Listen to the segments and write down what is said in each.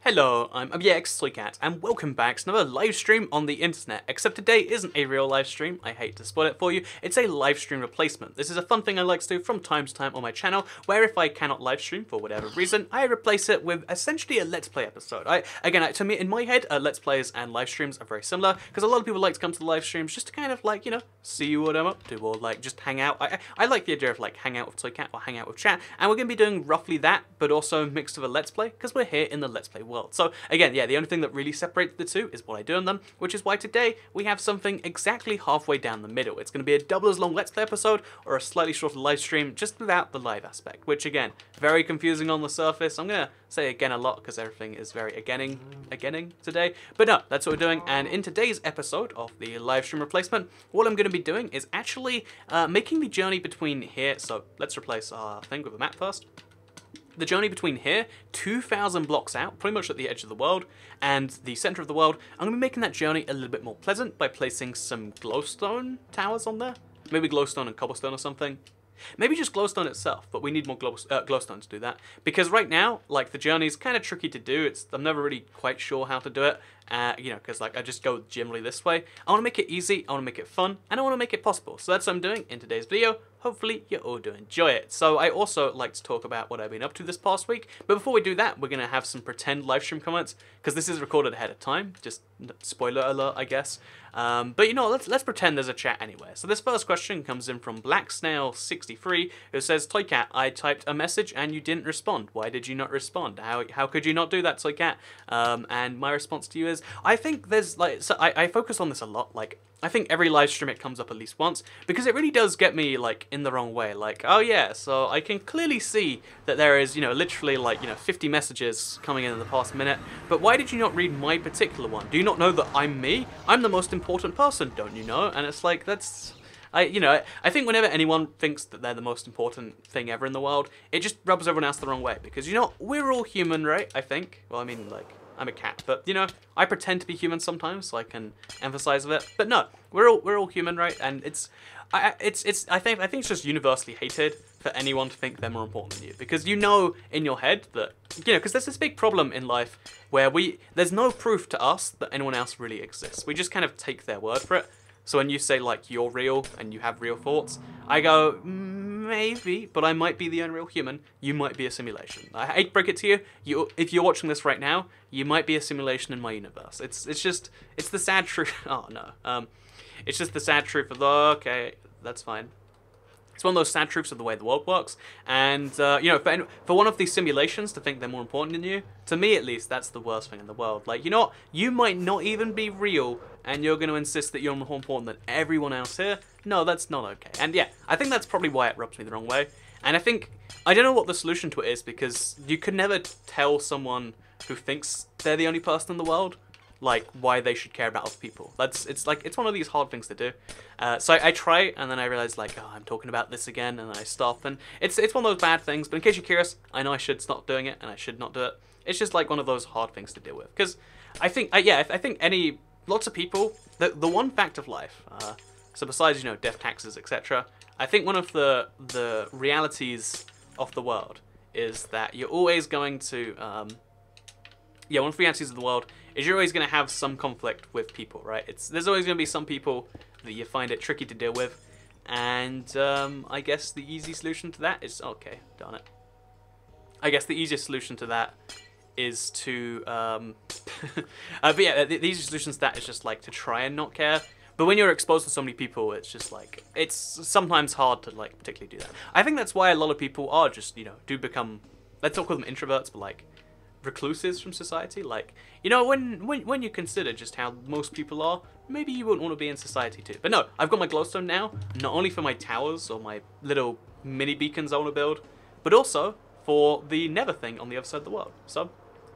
Hello, I'm Toycat, and welcome back to another live stream on the internet, except today isn't a real live stream. I hate to spoil it for you, it's a live stream replacement. This is a fun thing I like to do from time to time on my channel, where if I cannot live stream for whatever reason, I replace it with essentially a Let's Play episode. To me, in my head, Let's Plays and live streams are very similar, because a lot of people like to come to the live streams just to kind of like, you know, see what I'm up to, or like just hang out. I like the idea of like hang out with Toycat or hang out with chat, and we're going to be doing roughly that, but also mixed with a Let's Play, because we're here in the Let's Play world. So again, yeah, the only thing that really separates the two is what I do in them, which is why today we have something exactly halfway down the middle. It's going to be a double as long Let's Play episode or a slightly shorter live stream just without the live aspect, which again, very confusing on the surface. I'm going to say again a lot because everything is very again today. But no, that's what we're doing, and in today's episode of the live stream replacement, what I'm going to be doing is actually making the journey between here. So let's replace our thing with a map first. The journey between here, 2,000 blocks out, pretty much at the edge of the world, and the center of the world, I'm going to be making that journey a little bit more pleasant by placing some glowstone towers on there. Maybe glowstone and cobblestone or something. Maybe just glowstone itself, but we need more glowstone to do that. Because right now, like, the journey's kind of tricky to do. I'm never really quite sure how to do it. You know, because like I just go generally this way. I want to make it easy, I want to make it fun, and I want to make it possible. So that's what I'm doing in today's video. Hopefully you all do enjoy it. So I also like to talk about what I've been up to this past week. But before we do that, we're going to have some pretend live stream comments, because this is recorded ahead of time. Just spoiler alert, I guess. But you know, let's pretend there's a chat anyway. So this first question comes in from BlackSnail63, who says, Toycat, I typed a message and you didn't respond. Why did you not respond? How could you not do that, Toycat? And my response to you is, I think there's like, so I focus on this a lot. Like, I think every live stream it comes up at least once, because it really does get me like in the wrong way. Like, oh yeah, so I can clearly see that there is, you know, literally like, you know, 50 messages coming in the past minute, but why did you not read my particular one? Do you not know that I'm me? I'm the most important person, don't you know? And it's like, that's... I think whenever anyone thinks that they're the most important thing ever in the world, it just rubs everyone else the wrong way, because, you know, we're all human, right? I think. Well, I mean, like, I'm a cat, but, you know, I pretend to be human sometimes, so I can emphasize with it. But no, we're all human, right? And I think it's just universally hated for anyone to think they're more important than you, because you know in your head that, you know, because there's this big problem in life where there's no proof to us that anyone else really exists. We just kind of take their word for it. So when you say, like, you're real and you have real thoughts, I go, maybe, but I might be the unreal human. You might be a simulation. I hate to break it to you. If you're watching this right now, you might be a simulation in my universe. It's the sad truth. Oh, no. It's just the sad truth of, okay, that's fine. It's one of those sad truths of the way the world works, and, you know, for one of these simulations to think they're more important than you, to me at least, that's the worst thing in the world. Like, you know what? You might not even be real, and you're going to insist that you're more important than everyone else here? No, that's not okay. And yeah, I think that's probably why it rubs me the wrong way. And I don't know what the solution to it is, because you could never tell someone who thinks they're the only person in the world, like, why they should care about other people. It's one of these hard things to do. So I try, and then I realize, like, oh, I'm talking about this again, and then I stop, and it's one of those bad things. But in case you're curious, I know I should stop doing it, and I should not do it. It's just like one of those hard things to deal with, because I think lots of people, the one fact of life, so besides, you know, death, taxes, etc., I think one of the realities of the world is that you're always going to, one of the realities of the world is you're always going to have some conflict with people, right? There's always going to be some people that you find it tricky to deal with, and I guess the easy solution to that is, okay, darn it. I guess the easiest solution to that is to, but yeah, the easy solution to that is just like to try and not care. But when you're exposed to so many people, it's just like, it's sometimes hard to like particularly do that. I think that's why a lot of people are just, you know, do become, let's not call them introverts, but like recluses from society. Like, you know, when you consider just how most people are, maybe you wouldn't want to be in society too. But no, I've got my glowstone now, not only for my towers or my little mini beacons I want to build, but also for the nether thing on the other side of the world. So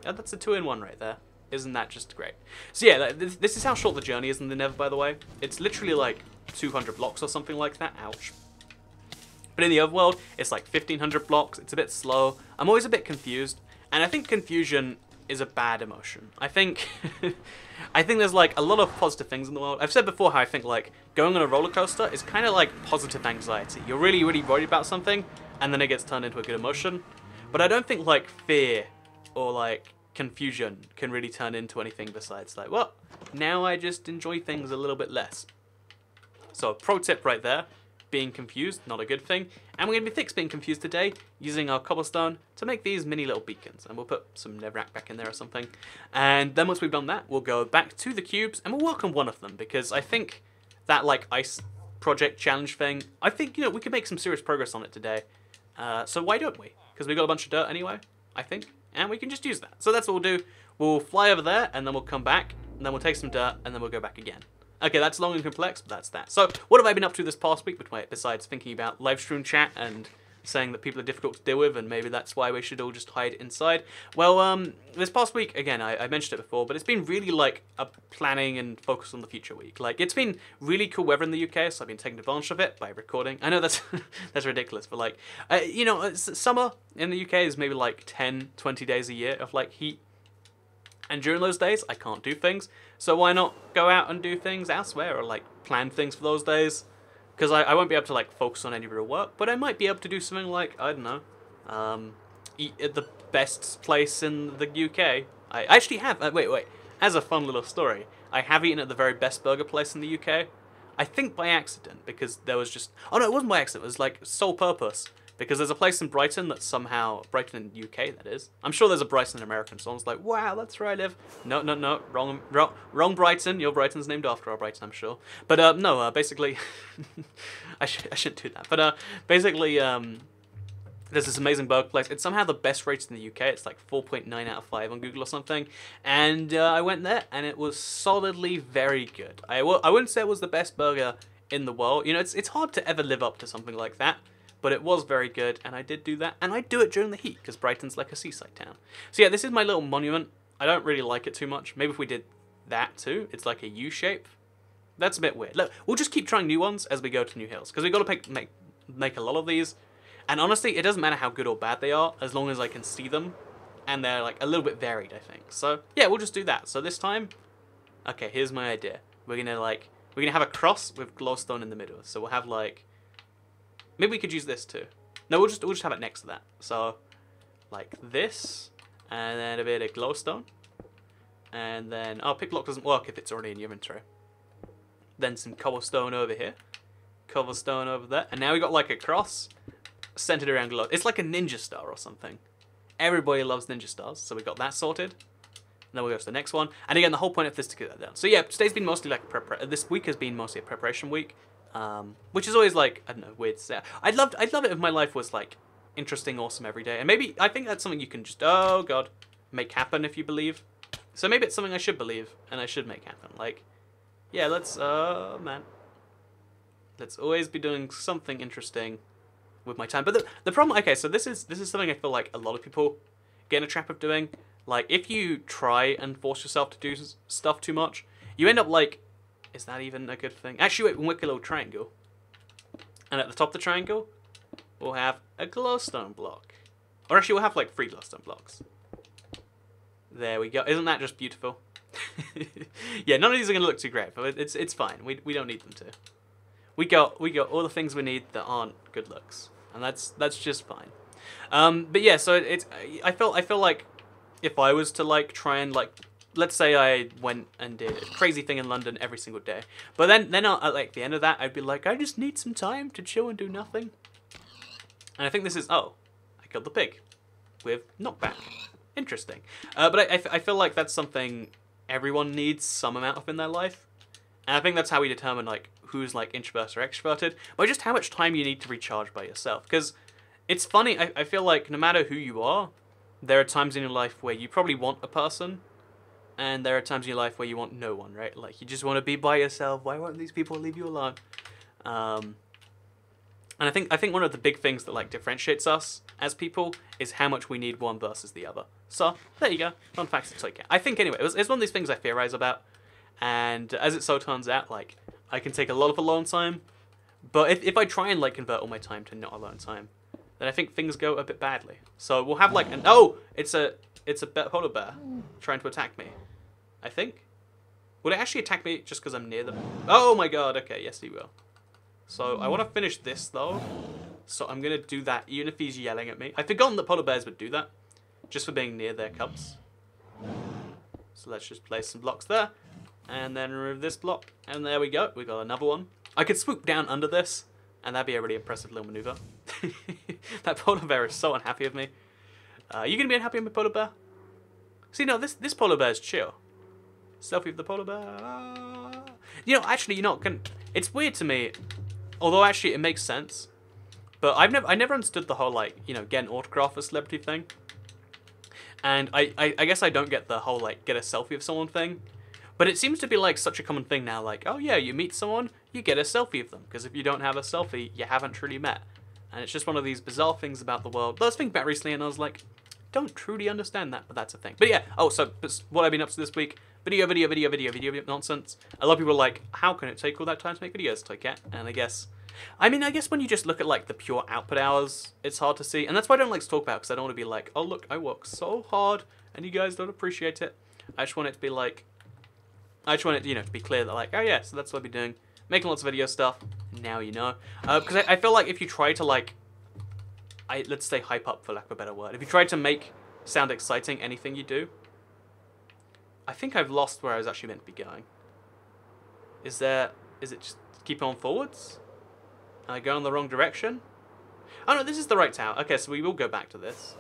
yeah, that's a 2-in-1 right there. Isn't that just great? So yeah, this is how short the journey is in the nether, by the way. It's literally like 200 blocks or something like that. Ouch. But in the other world, it's like 1,500 blocks. It's a bit slow. I'm always a bit confused. And I think confusion is a bad emotion. I think there's like a lot of positive things in the world. I've said before how I think like going on a roller coaster is kind of like positive anxiety. You're really, really worried about something, and then it gets turned into a good emotion. But I don't think like fear or like confusion can really turn into anything besides like, well, now I just enjoy things a little bit less. So pro tip right there, being confused, not a good thing. And we're going to be fixing being confused today using our cobblestone to make these mini little beacons. And we'll put some netherrack back in there or something. And then once we've done that, we'll go back to the cubes and we'll work on one of them, because I think that like ice project challenge thing, I think, you know, we could make some serious progress on it today. So why don't we? Because we got a bunch of dirt anyway, I think, and we can just use that. So that's what we'll do. We'll fly over there and then we'll come back and then we'll take some dirt and then we'll go back again. Okay, that's long and complex, but that's that. So, what have I been up to this past week besides thinking about live stream chat and saying that people are difficult to deal with and maybe that's why we should all just hide inside? Well, this past week, again, I mentioned it before, but it's been really like a planning and focus on the future week. Like, it's been really cool weather in the UK, so I've been taking advantage of it by recording. I know that's that's ridiculous, but like, you know, summer in the UK is maybe like 10, 20 days a year of like heat. And during those days, I can't do things. So why not go out and do things elsewhere or like plan things for those days? Because I won't be able to like focus on any real work, but I might be able to do something like, I don't know, eat at the best place in the UK. I actually have, wait, as a fun little story, I have eaten at the very best burger place in the UK. I think by accident, because there was just, oh no, it wasn't by accident, it was like sole purpose. Because there's a place in Brighton that somehow, Brighton in UK that is. I'm sure there's a Brighton in America, so I was like, wow, that's where I live. No, wrong Brighton. Your Brighton's named after our Brighton, I'm sure. But no, basically, I shouldn't do that. But basically, there's this amazing burger place. It's somehow the best rated in the UK. It's like 4.9 out of 5 on Google or something. And I went there, and it was solidly very good. I wouldn't say it was the best burger in the world. You know, it's hard to ever live up to something like that. But it was very good, and I did do that. And I do it during the heat, because Brighton's like a seaside town. So yeah, this is my little monument. I don't really like it too much. Maybe if we did that too. It's like a U shape. That's a bit weird. Look, we'll just keep trying new ones as we go to new hills, because we've got to make a lot of these. And honestly, it doesn't matter how good or bad they are, as long as I can see them. And they're like a little bit varied, I think. So yeah, we'll just do that. So this time, okay, here's my idea. We're gonna have a cross with glowstone in the middle. So we'll have like, maybe we could use this too. No, we'll just have it next to that. So, like this, and then a bit of glowstone, and then pick lock doesn't work if it's already in your inventory. Then some cobblestone over here, cobblestone over there, and now we got like a cross centered around glow. It's like a ninja star or something. Everybody loves ninja stars, so we got that sorted. And then we'll go to the next one. And again, the whole point of this is to get that down. So yeah, today's been mostly like this week has been mostly a preparation week. Which is always like, I don't know, weird to say. I'd love it if my life was like interesting, awesome every day. And maybe, I think that's something you can just, oh god, make happen if you believe. So maybe it's something I should believe and I should make happen. Like, yeah, let's always be doing something interesting with my time. But the problem, okay, so this is something I feel like a lot of people get in a trap of doing. Like, if you try and force yourself to do stuff too much, you end up like, is that even a good thing? Actually, wait, we'll make a little triangle. And at the top of the triangle, we'll have a glowstone block. Or actually, we'll have like 3 glowstone blocks. There we go. Isn't that just beautiful? Yeah, none of these are going to look too great, but it's fine. We don't need them to. We got all the things we need that aren't good looks. And that's just fine. But yeah, so I feel like if I was to like try and like, let's say I went and did a crazy thing in London every single day, but then at like the end of that, I'd be like, I just need some time to chill and do nothing. And I think this is, oh, I killed the pig with knockback. Interesting. But I feel like that's something everyone needs some amount of in their life. And I think that's how we determine like who's like introverted or extroverted, by just how much time you need to recharge by yourself. Because it's funny, I feel like no matter who you are, there are times in your life where you probably want a person, and there are times in your life where you want no one, right? Like, you just want to be by yourself. Why won't these people leave you alone? And I think one of the big things that like differentiates us as people is how much we need one versus the other. So there you go, fun facts to take. I think anyway, it's one of these things I theorize about, and as it so turns out, like I can take a lot of alone time, but if I try and like convert all my time to not alone time, then I think things go a bit badly. So we'll have like an it's a polar bear trying to attack me. I think. Would it actually attack me just because I'm near them? Oh my god, okay, yes he will. So I want to finish this though. So I'm going to do that even if he's yelling at me. I've forgotten that polar bears would do that. Just for being near their cubs. So let's just place some blocks there. And then remove this block. And there we go. We got another one. I could swoop down under this. And that'd be a really impressive little maneuver. That polar bear is so unhappy with me. You gonna be unhappy with my polar bear? See, no, this polar bear is chill. Selfie of the polar bear. You know, actually, you're not gonna... It's weird to me. Although, actually, it makes sense. But I never understood the whole, like, you know, get an autograph for celebrity thing. And I guess I don't get the whole, like, get a selfie of someone thing. But it seems to be, like, such a common thing now. Like, oh, yeah, you meet someone, you get a selfie of them. Because if you don't have a selfie, you haven't truly met. And it's just one of these bizarre things about the world. But I was thinking about recently, and I was like, don't truly understand that, but that's a thing. But yeah, oh, so what I've been up to this week, video nonsense. A lot of people are like, how can it take all that time to make videos? It's like, yeah, and I guess when you just look at like the pure output hours, it's hard to see. And that's why I don't like to talk about it, because I don't want to be like, oh look, I work so hard, and you guys don't appreciate it. I just want it to be like, you know, to be clear that like, oh yeah, so that's what I'll be doing. Making lots of video stuff, now you know. Because I feel like if you try to like, let's say hype up for lack of a better word. If you try to make sound exciting anything you do, I think I've lost where I was actually meant to be going. Is it just keep on forwards? Am I going in the wrong direction? Oh no, this is the right tower. Okay, so we will go back to this.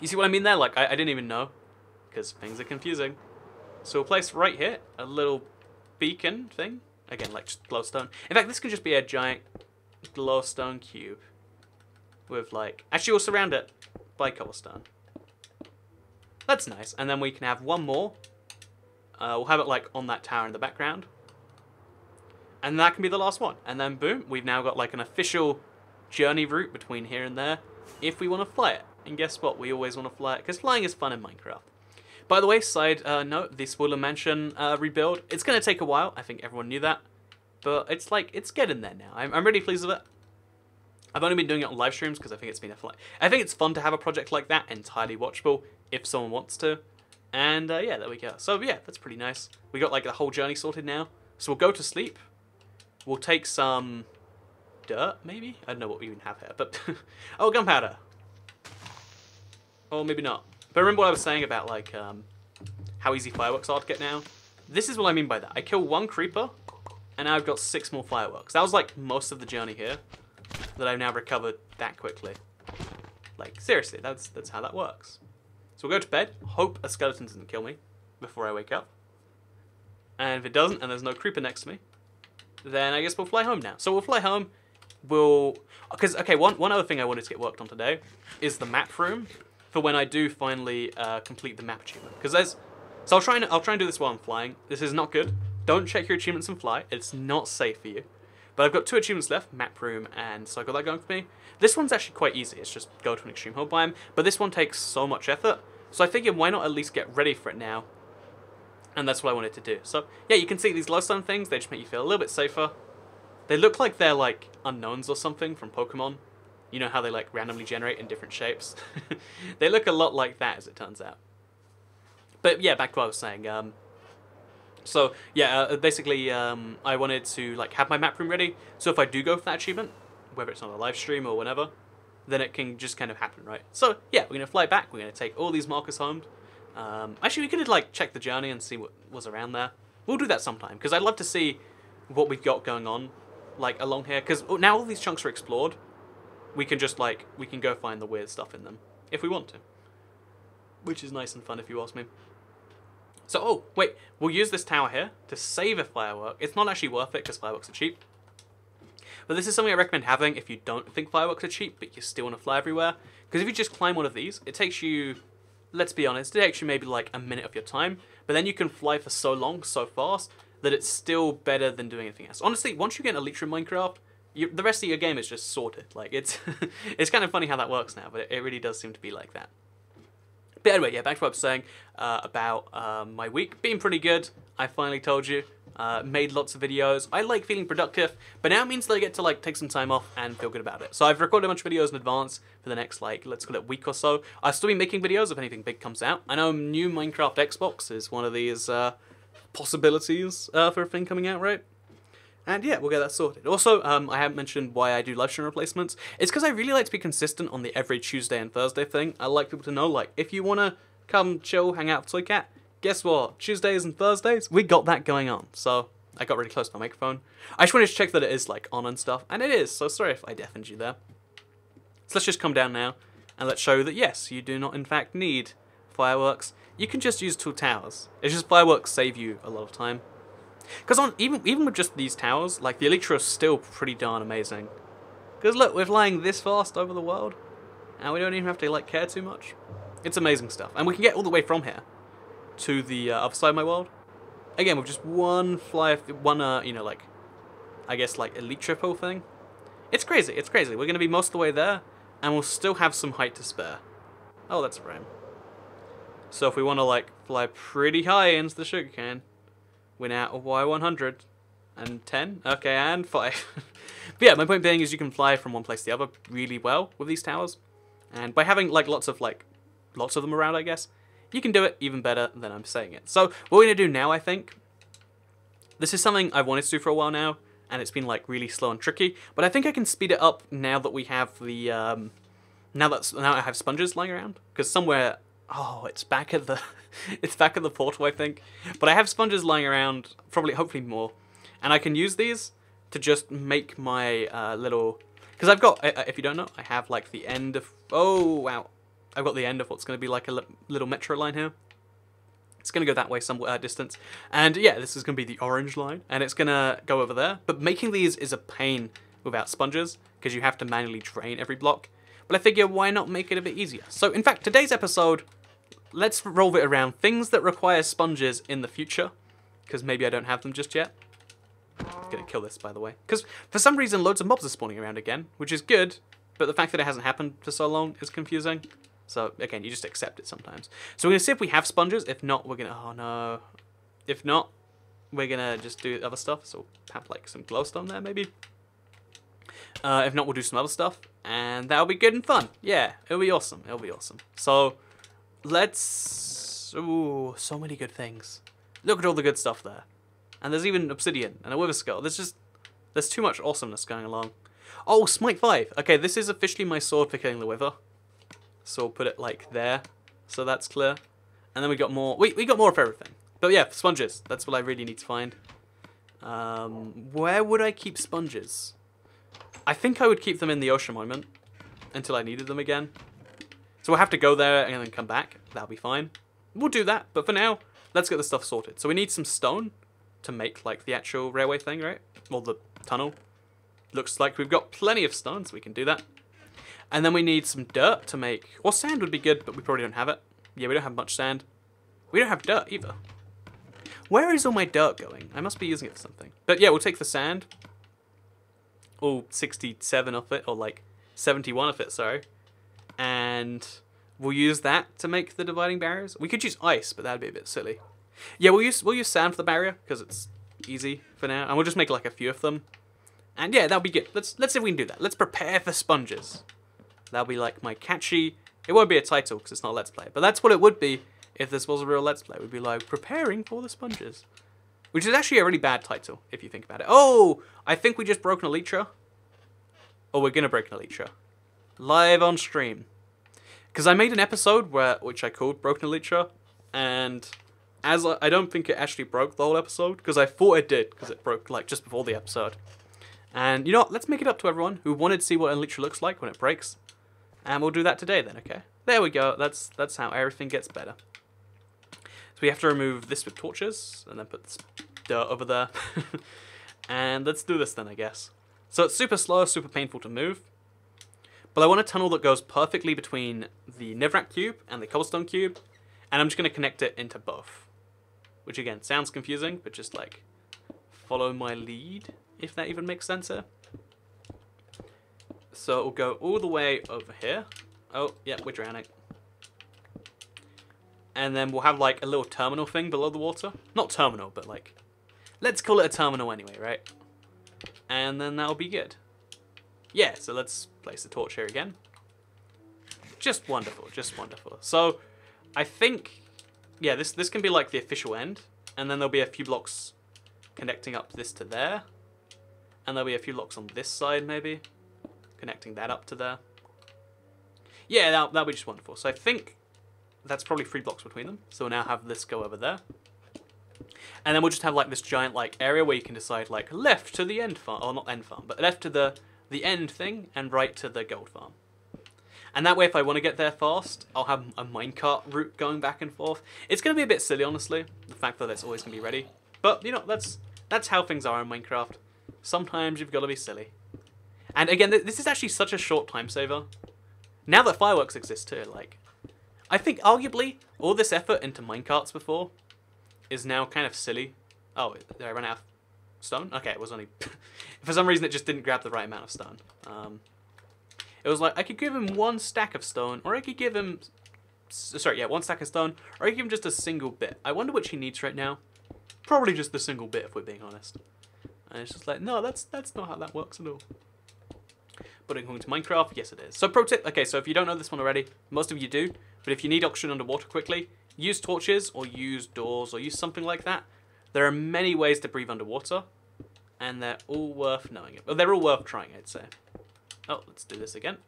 You see what I mean there? Like, I didn't even know, because things are confusing. So we'll place right here a little beacon thing. Again, like just glowstone. In fact, this can just be a giant glowstone cube. With like, actually we'll surround it by cobblestone. That's nice. And then we can have one more. We'll have it like on that tower in the background. And that can be the last one. And then boom, we've now got like an official journey route between here and there. If we want to fly it. And guess what? We always want to fly it. Because flying is fun in Minecraft. By the way, side note, the Spoiler Mansion rebuild. It's going to take a while. I think everyone knew that. But it's like, it's getting there now. I'm really pleased with it. I've only been doing it on live streams because I think it's been I think it's fun to have a project like that entirely watchable if someone wants to. And yeah, there we go. So yeah, that's pretty nice. We got like the whole journey sorted now. So we'll go to sleep. We'll take some dirt, maybe? I don't know what we even have here, but oh, gunpowder. Or maybe not. But remember what I was saying about like how easy fireworks are to get now? This is what I mean by that. I kill one creeper, and now I've got 6 more fireworks. That was like most of the journey here. That I've now recovered that quickly. Like, seriously, that's how that works. So we'll go to bed, hope a skeleton doesn't kill me before I wake up. And if it doesn't, and there's no creeper next to me, then I guess we'll fly home now. So we'll fly home, because, okay, one other thing I wanted to get worked on today is the map room for when I do finally complete the map achievement. Because so I'll try and do this while I'm flying. This is not good. Don't check your achievements and fly. It's not safe for you. But I've got 2 achievements left, map room, and so I got that going for me. This one's actually quite easy. It's just go to an extreme hill biome, but this one takes so much effort. So I figured why not at least get ready for it now? And that's what I wanted to do. So yeah, you can see these glowstone things. They just make you feel a little bit safer. They look like they're like unknowns or something from Pokemon. You know how they like randomly generate in different shapes? They look a lot like that, as it turns out. But yeah, back to what I was saying. So yeah, basically I wanted to like have my map room ready, so if I do go for that achievement, whether it's on a live stream or whenever, then it can just kind of happen, right? So yeah, we're gonna fly back, we're gonna take all these markers home. Actually we could like check the journey and see what was around there. We'll do that sometime, because I'd love to see what we've got going on like along here, because now all these chunks are explored, we can just like, we can go find the weird stuff in them, if we want to. Which is nice and fun if you ask me. So, oh, wait, we'll use this tower here to save a firework. It's not actually worth it because fireworks are cheap. But this is something I recommend having if you don't think fireworks are cheap, but you still want to fly everywhere. Because if you just climb one of these, it takes you, let's be honest, it takes you maybe like a minute of your time. But then you can fly for so long, so fast, that it's still better than doing anything else. Honestly, once you get an Elite in Minecraft, the rest of your game is just sorted. Like, it's, it's kind of funny how that works now, but it really does seem to be like that. But anyway, yeah, back to what I was saying about my week being pretty good. I finally told you, made lots of videos. I like feeling productive, but now it means that I get to like take some time off and feel good about it. So I've recorded a bunch of videos in advance for the next like, let's call it week or so. I'll still be making videos if anything big comes out. I know new Minecraft Xbox is one of these possibilities for a thing coming out, right? And yeah, we'll get that sorted. Also, I haven't mentioned why I do live stream replacements. It's because I really like to be consistent on the every Tuesday and Thursday thing. I like people to know, like, if you want to come chill, hang out with Toycat. Guess what? Tuesdays and Thursdays, we got that going on. So I got really close to my microphone. I just wanted to check that it is like on and stuff, and it is. So sorry if I deafened you there. So let's just come down now, and let's show you that yes, you do not in fact need fireworks. You can just use 2 towers. It's just fireworks save you a lot of time. Because on even with just these towers, like the Elytra is still pretty darn amazing. Because look, we're flying this fast over the world, and we don't even have to like care too much. It's amazing stuff, and we can get all the way from here to the other side of my world. Again, with just one you know, like, I guess like Elytra pull thing. It's crazy. It's crazy. We're gonna be most of the way there, and we'll still have some height to spare. Oh, that's a frame. So if we want to like fly pretty high into the sugarcane, we're now at Y100 and 10. Okay, and 5. But yeah, my point being is you can fly from one place to the other really well with these towers, and by having like lots of them around, I guess, you can do it even better than I'm saying it. So what we're gonna do now, I think, this is something I've wanted to do for a while now, and it's been like really slow and tricky. But I think I can speed it up now that we have the now I have sponges lying around, because somewhere. Oh, it's back at the it's back at the portal, I think. But I have sponges lying around, hopefully more, and I can use these to just make my little. Because I've got, if you don't know, I have like the end of. Oh wow, I've got the end of what's going to be like a little metro line here. It's going to go that way some distance, and yeah, this is going to be the orange line, and it's going to go over there. But making these is a pain without sponges because you have to manually drain every block. But I figure why not make it a bit easier? So in fact, today's episode, let's roll it around things that require sponges in the future, because maybe I don't have them just yet. I'm gonna kill this, by the way, because for some reason loads of mobs are spawning around again, which is good, but the fact that it hasn't happened for so long is confusing. So again, you just accept it sometimes. So we're gonna see if we have sponges. If not, we're gonna, oh no. If not, we're gonna just do other stuff. So have like some glowstone there, maybe. If not, we'll do some other stuff, and that'll be good and fun. Yeah, it'll be awesome. It'll be awesome. So let's. Ooh, so many good things. Look at all the good stuff there, and there's even obsidian and a wither skull. There's too much awesomeness going along. Oh, Smite 5. Okay, this is officially my sword for killing the wither. So we'll put it like there, so that's clear. And then we got more. We got more of everything. But yeah, sponges. That's what I really need to find. Where would I keep sponges? I think I would keep them in the ocean monument until I needed them again. So we'll have to go there and then come back. That'll be fine. We'll do that. But for now, let's get the stuff sorted. So we need some stone to make like the actual railway thing, right? Or the tunnel. Looks like we've got plenty of stone, so we can do that. And then we need some dirt to make. Or sand would be good, but we probably don't have it. Yeah, we don't have much sand. We don't have dirt either. Where is all my dirt going? I must be using it for something. But yeah, we'll take the sand. All 67 of it, or like 71 of it, sorry. And we'll use that to make the dividing barriers. We could use ice, but that'd be a bit silly. Yeah, we'll use sand for the barrier, because it's easy for now. And we'll just make like a few of them. And yeah, that'll be good. Let's see if we can do that. Let's prepare for sponges. That'll be like my catchy. It won't be a title because it's not a Let's Play, but that's what it would be if this was a real Let's Play. It would be like preparing for the sponges, which is actually a really bad title if you think about it. Oh, I think we just broke an Elytra. Oh, we're gonna break an Elytra live on stream because I made an episode which I called Broken Elytra, and I don't think it actually broke the whole episode because I thought it did because it broke like just before the episode. And you know what? Let's make it up to everyone who wanted to see what an Elytra looks like when it breaks. And we'll do that today then, okay? There we go. That's how everything gets better. So we have to remove this with torches and then put this dirt over there. And let's do this then, I guess. So it's super slow, super painful to move. But I want a tunnel that goes perfectly between the Netherrack cube and the cobblestone cube. And I'm just going to connect it into both. Which again, sounds confusing, but just like follow my lead. If that even makes sense here. So it'll go all the way over here. Oh, yeah, we're drowning. And then we'll have like a little terminal thing below the water. Not terminal, but like, let's call it a terminal anyway, right? And then that'll be good. Yeah, so let's place the torch here again. Just wonderful, just wonderful. So I think, yeah, this can be like the official end. And then there'll be a few blocks connecting up this to there. And there'll be a few blocks on this side, maybe. Connecting that up to there. Yeah, that'll be just wonderful. So I think that's probably 3 blocks between them. So we'll now have this go over there. And then we'll just have like this giant like area where you can decide like left to the end farm, or not end farm, but left to the end thing and right to the gold farm. And that way if I want to get there fast, I'll have a minecart route going back and forth. It's going to be a bit silly, honestly, the fact that it's always going to be ready. But, you know, that's how things are in Minecraft. Sometimes you've got to be silly. And again, this is actually such a short time saver. Now that fireworks exist too, like, I think arguably all this effort into minecarts before is now kind of silly. Oh, did I run out of stone? Okay, it was only... For some reason it just didn't grab the right amount of stone. It was like, I could give him 1 stack of stone, or I could give him... Sorry, yeah, 1 stack of stone, or I could give him just a single bit. I wonder which he needs right now. Probably just the single bit, if we're being honest. And it's just like, no, that's not how that works at all. But according to Minecraft, yes it is. So pro tip, okay, so if you don't know this one already, most of you do, but if you need oxygen underwater quickly, use torches, or use doors, or use something like that. There are many ways to breathe underwater, and they're all worth knowing it. Well, they're all worth trying, I'd say. Oh, let's do this again.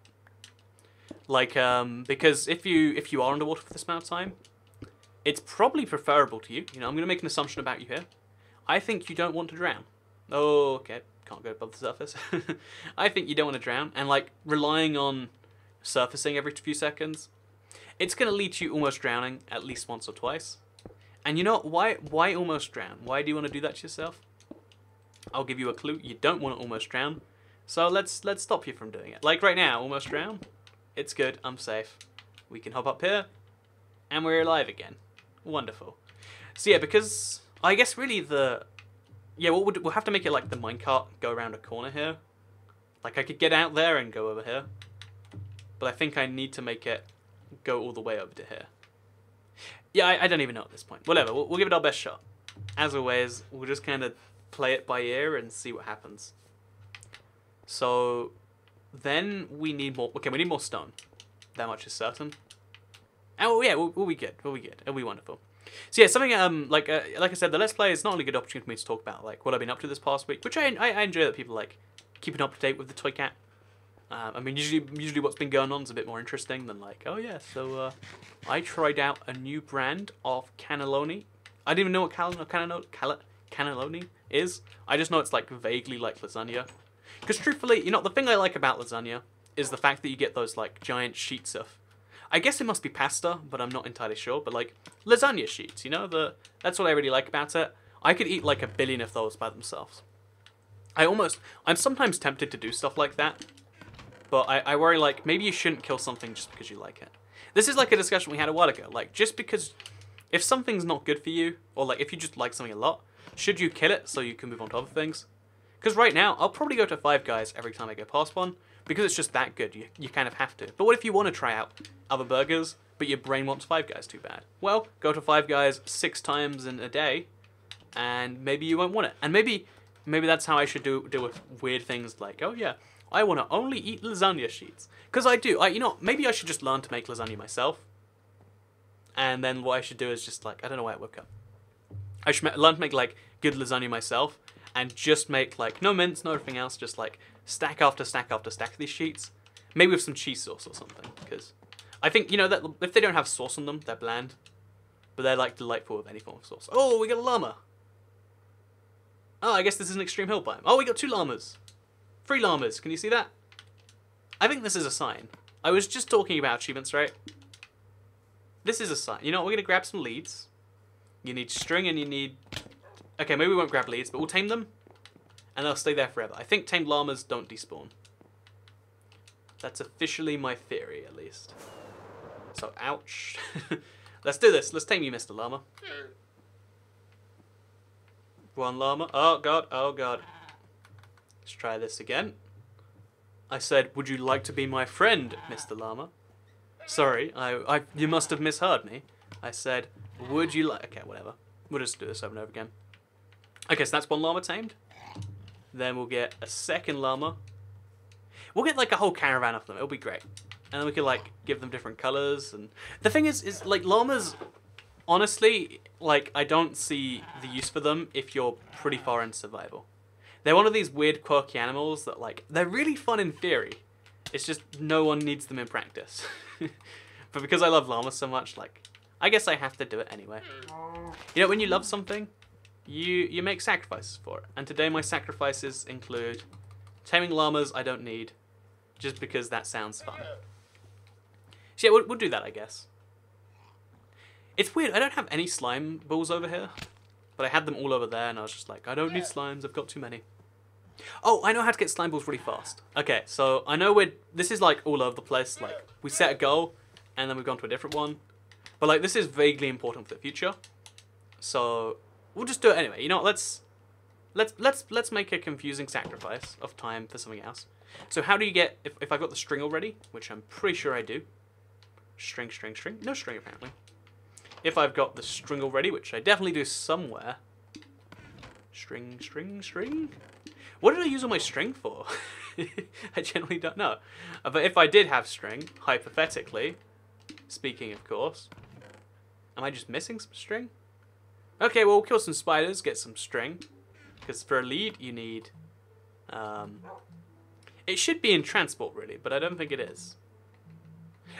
Like, because if you are underwater for this amount of time, it's probably preferable to you. You know, I'm going to make an assumption about you here. I think you don't want to drown. Oh, okay. Can't go above the surface. I think you don't want to drown. And, like, relying on surfacing every few seconds, it's going to lead to you almost drowning at least once or twice. And you know what? Why almost drown? Why do you want to do that to yourself? I'll give you a clue. You don't want to almost drown. So let's stop you from doing it. Like right now, almost drown. It's good. I'm safe. We can hop up here. And we're alive again. Wonderful. So yeah, because I guess really yeah, we'll have to make it like the minecart go around a corner here. Like I could get out there and go over here. But I think I need to make it go all the way over to here. Yeah, I don't even know at this point. Whatever, we'll give it our best shot. As always, we'll just kind of play it by ear and see what happens. So then we need more. Okay, we need more stone. That much is certain. And yeah, we'll be good. We'll be good. It'll be wonderful. So yeah, something like I said, the Let's Play is not only a good opportunity for me to talk about like what I've been up to this past week, which I enjoy that people like keeping up to date with the toy cat. I mean, usually what's been going on is a bit more interesting than like, oh yeah, so I tried out a new brand of cannelloni. I didn't even know what cannelloni is. I just know it's like vaguely like lasagna. Because truthfully, you know, the thing I like about lasagna is the fact that you get those like giant sheets of, I guess it must be pasta, but I'm not entirely sure, but like lasagna sheets, you know, that's what I really like about it. I could eat like 1 billion of those by themselves. I'm sometimes tempted to do stuff like that, but I worry like maybe you shouldn't kill something just because you like it. This is like a discussion we had a while ago, like just because if something's not good for you, or like if you just like something a lot, should you kill it so you can move on to other things? Because right now, I'll probably go to Five Guys every time I go past one, because it's just that good, you kind of have to. But what if you want to try out other burgers, but your brain wants Five Guys too bad? Well, go to Five Guys 6 times in a day, and maybe you won't want it. And maybe that's how I should deal with weird things like, oh yeah, I want to only eat lasagna sheets. Because I do, you know, maybe I should just learn to make lasagna myself. And then what I should do is just like, I don't know why I woke up. I should learn to make like good lasagna myself, and just make like, no mince, no everything else, just like stack after stack after stack of these sheets. Maybe with some cheese sauce or something, because I think, you know, that if they don't have sauce on them, they're bland. But they're like delightful with any form of sauce. Oh, we got a llama. Oh, I guess this is an extreme hill biome. Oh, we got 2 llamas. 3 llamas, can you see that? I think this is a sign. I was just talking about achievements, right? This is a sign. You know what, we're going to grab some leads. You need string and you need... Okay, maybe we won't grab leads, but we'll tame them. And they'll stay there forever. I think tamed llamas don't despawn. That's officially my theory, at least. So, ouch. Let's do this. Let's tame you, Mr. Llama. 1 llama. Oh, God. Oh, God. Let's try this again. I said, would you like to be my friend, Mr. Llama? Sorry, you must have misheard me. I said, would you like... Okay, whatever. We'll just do this over and over again. Okay, so that's 1 llama tamed. Then we'll get a 2nd llama. We'll get like a whole caravan of them. It'll be great. And then we can like give them different colors. And the thing is like llamas, honestly, like I don't see the use for them if you're pretty far in survival. They're one of these weird quirky animals that like, they're really fun in theory. It's just no one needs them in practice. But because I love llamas so much, like I guess I have to do it anyway. You know, when you love something, you make sacrifices for it. And today my sacrifices include taming llamas I don't need, just because that sounds fun. So yeah, we'll do that, I guess. It's weird, I don't have any slime balls over here, but I had them all over there, and I was just like, I don't need slimes, I've got too many. Oh, I know how to get slime balls really fast. Okay, so I know this is like all over the place. Like, we set a goal, and then we've gone to a different one. But like, this is vaguely important for the future. So we'll just do it anyway. You know what, let's make a confusing sacrifice of time for something else. So how do you get, if I've got the string already, which I'm pretty sure I do. String. No string apparently. If I've got the string already, which I definitely do somewhere. String. What did I use all my string for? I generally don't know. But if I did have string, hypothetically, speaking of course, am I just missing some string? Okay, well, we'll kill some spiders, get some string. Because for a lead, you need... it should be in transport, really, but I don't think it is.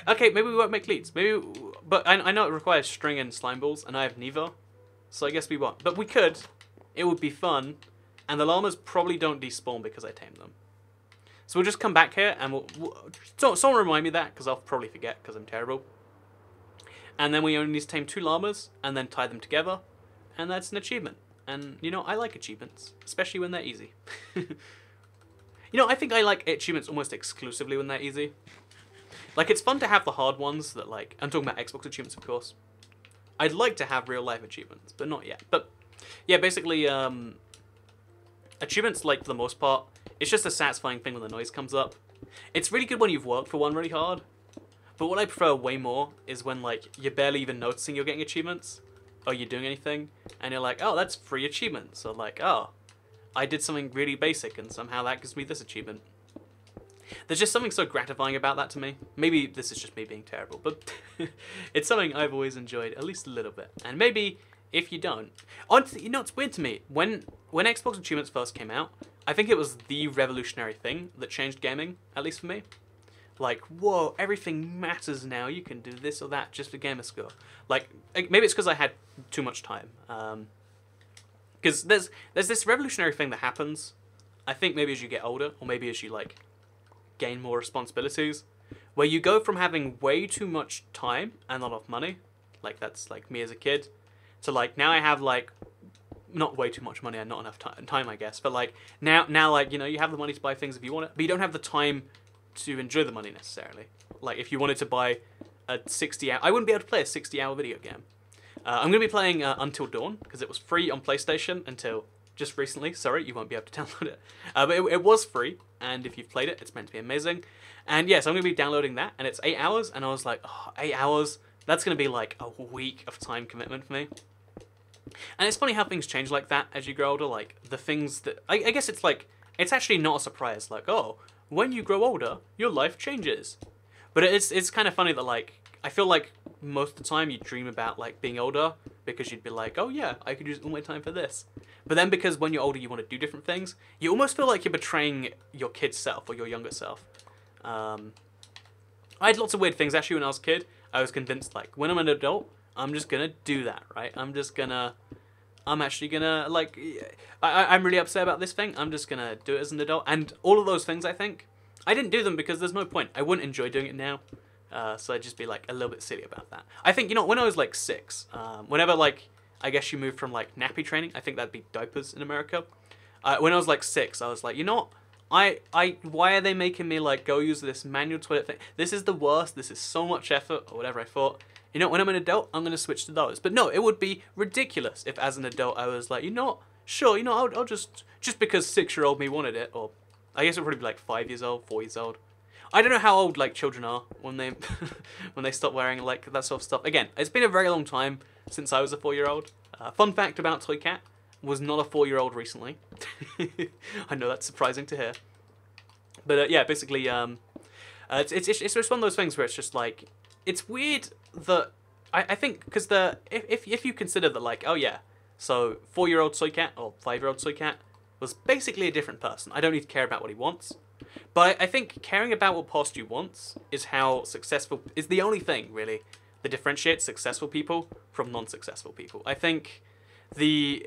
Okay, maybe we won't make leads. But I know it requires string and slime balls, and I have neither. So I guess we won't. But we could. It would be fun. And the llamas probably don't despawn because I tamed them. So we'll just come back here and someone remind me that, because I'll probably forget because I'm terrible. And then we only need to tame 2 llamas and then tie them together. And that's an achievement. And, you know, I like achievements, especially when they're easy. You know, I think I like achievements almost exclusively when they're easy. Like, it's fun to have the hard ones that, like, I'm talking about Xbox achievements, of course. I'd like to have real-life achievements, but not yet. But, yeah, basically, achievements, like, for the most part, it's just a satisfying thing when the noise comes up. It's really good when you've worked for one really hard, but what I prefer way more is when, like, you're barely even noticing you're getting achievements, or you're doing anything, and you're like, oh, that's free achievements, or like, oh, I did something really basic, and somehow that gives me this achievement. There's just something so gratifying about that to me. Maybe this is just me being terrible, but it's something I've always enjoyed, at least a little bit. And maybe if you don't... Honestly, you know, it's weird to me. When Xbox achievements first came out, I think it was the revolutionary thing that changed gaming, at least for me. Like, whoa, everything matters now. You can do this or that just for gamer score. Like, maybe it's because I had too much time. Because there's this revolutionary thing that happens, I think maybe as you get older, or maybe as you, like, gain more responsibilities, where you go from having way too much time and not enough money, like that's like me as a kid, to like now I have like not way too much money and not enough time I guess, but like now like, you know, you have the money to buy things if you want it, but you don't have the time to enjoy the money necessarily. Like if you wanted to buy a 60-hour, I wouldn't be able to play a 60-hour video game. I'm going to be playing Until Dawn because it was free on PlayStation until just recently. Sorry, you won't be able to download it. But it was free, and if you've played it, it's meant to be amazing. And yes, I'm going to be downloading that, and it's 8 hours, and I was like, oh, 8 hours? That's going to be like a week of time commitment for me. And it's funny how things change like that as you grow older, like the things that... I guess it's like, it's actually not a surprise, like, oh, when you grow older, your life changes. But it's kind of funny that, like, I feel like most of the time you dream about, like, being older, because you'd be like, oh yeah, I could use all my time for this. But then because when you're older you want to do different things, you almost feel like you're betraying your kid self or your younger self. I had lots of weird things actually when I was a kid. I was convinced, like, when I'm an adult, I'm just gonna do that, right? I'm actually gonna, like, I'm really upset about this thing, I'm just gonna do it as an adult. And all of those things, I think, I didn't do them because there's no point. I wouldn't enjoy doing it now. So I'd just be, like, a little bit silly about that. I think, you know, when I was, like, 6, whenever, like, I guess you move from, like, nappy training, I think that'd be diapers in America. When I was, like, 6, I was like, you know what? Why are they making me, like, go use this manual toilet thing? This is the worst, this is so much effort, or whatever I thought. You know, when I'm an adult, I'm going to switch to those. But no, it would be ridiculous if as an adult I was like, you know what? Sure, you know, I'll just because 6-year-old me wanted it, or I guess it would probably be like 5 years old, 4 years old. I don't know how old, like, children are when they when they stop wearing, like, that sort of stuff. Again, it's been a very long time since I was a 4-year-old. Fun fact about Toy Cat, was not a 4-year-old recently. I know that's surprising to hear. But yeah, basically, it's just one of those things where it's just like, it's weird that, I think, because if you consider that, like, oh yeah, so 4-year-old Toy Cat, or 5-year-old Toy Cat, was basically a different person. I don't need to care about what he wants. But I think caring about what past you wants is how successful, is the only thing, really, that differentiates successful people from non-successful people. I think the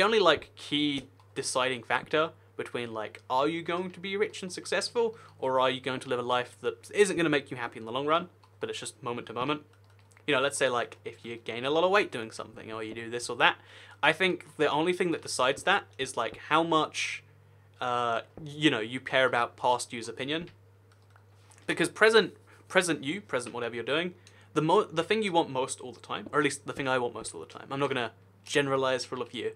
only like key deciding factor between like, are you going to be rich and successful, or are you going to live a life that isn't going to make you happy in the long run, but it's just moment to moment? You know, let's say like if you gain a lot of weight doing something, or you do this or that. I think the only thing that decides that is like how much, you know, you care about past you's opinion. Because present whatever you're doing, the thing you want most all the time, or at least the thing I want most all the time, I'm not gonna generalize for all of you,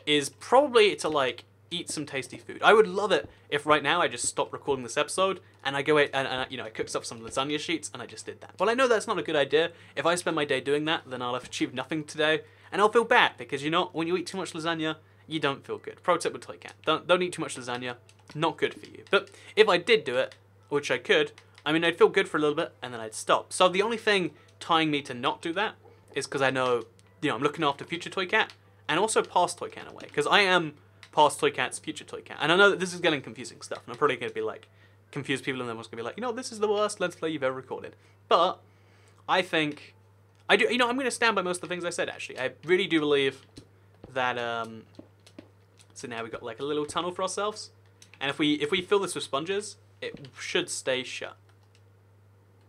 is probably to like eat some tasty food. I would love it if right now I just stopped recording this episode and I go and you know, I cooked up some lasagna sheets and I just did that. Well, I know that's not a good idea. If I spend my day doing that, then I'll have achieved nothing today, and I'll feel bad because, you know, when you eat too much lasagna, you don't feel good. Pro tip with Toy Cat: don't eat too much lasagna. Not good for you. But if I did do it, which I could, I mean, I'd feel good for a little bit and then I'd stop. So the only thing tying me to not do that is because I know, you know, I'm looking after future Toy Cat and also past Toy Cat in a way, because I am past Toy Cat's future Toy Cat. And I know that this is getting confusing stuff, and I'm probably going to be like, confuse people, and then one's going to be like, you know, this is the worst Let's Play you've ever recorded. But I think, I do, you know, I'm going to stand by most of the things I said, actually. I really do believe that, so now we've got like a little tunnel for ourselves. And if we fill this with sponges, it should stay shut.